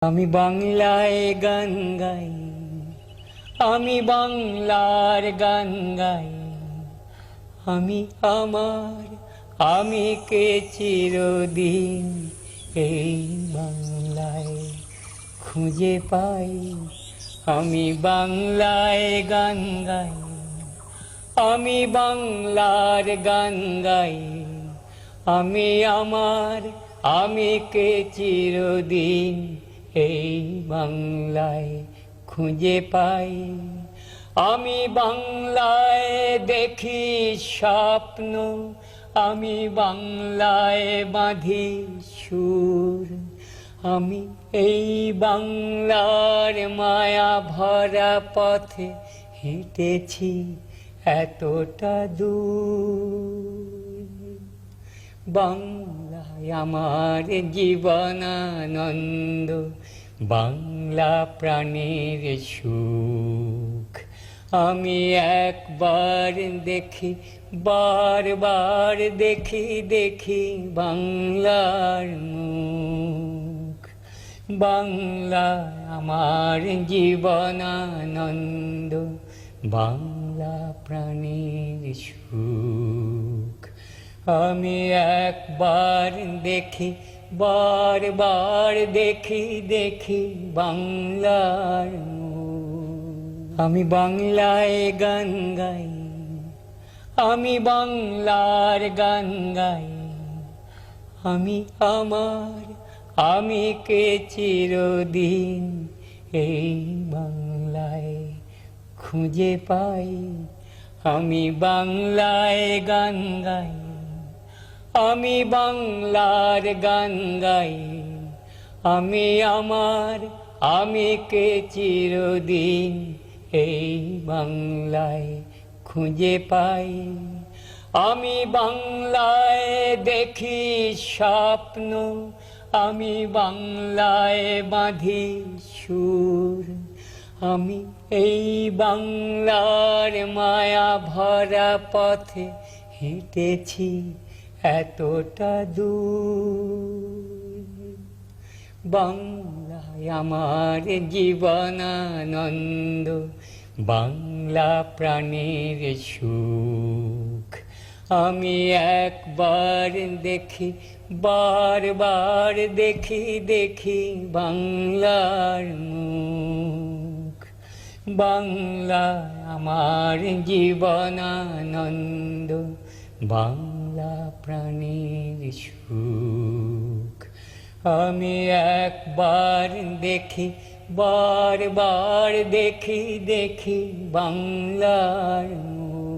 আমি বাংলায় গান গাই, আমি বাংলার গান গাই। আমি আমার, আমি কে চিরদিন এই বাংলায় খুঁজে পাই। আমি বাংলায় গান গাই, আমি বাংলার গান গাই। আমি আমার, আমি কে চিরদিন এই বাংলায় খুঁজে পাই। আমি বাংলায় দেখি স্বপ্ন, আমি বাংলায় বাঁধি সুর। আমি এই বাংলার মায়া ভরা পথে হেঁটেছি এতটা দূর। বাংলায় আমার জীবনানন্দ, বাংলা প্রাণের সুখ। আমি একবার দেখি, বারবার দেখি, দেখি বাংলার মুখ। বাংলা আমার জীবনানন্দ, বাংলা প্রাণের সুখ। আমি একবার দেখি, বারবার দেখি, দেখি বাংলার মুখ। আমি বাংলায় গান গাই, আমি বাংলার গান গাই। আমি আমার, আমি কে চিরদিন এই বাংলায় খুঁজে পাই। আমি বাংলায় গান গাই, আমি বাংলার গান গাই। আমি আমার, আমি কে চিরদিন এই বাংলায় খুঁজে পাই। আমি বাংলায় দেখি স্বপ্ন, আমি বাংলায় বাঁধি সুর। আমি এই বাংলার মায়া ভরা পথে হেঁটেছি এতটা দূর। বাংলায় আমার জীবনানন্দ, বাংলা প্রাণের সুখ। আমি একবার দেখি, বারবার দেখি, দেখি বাংলার মুখ। বাংলা আমার জীবনানন্দ, বাংলা প্রাণের সুখ। আমি একবার দেখি, বারবার দেখি, দেখি বাংলার মুখ।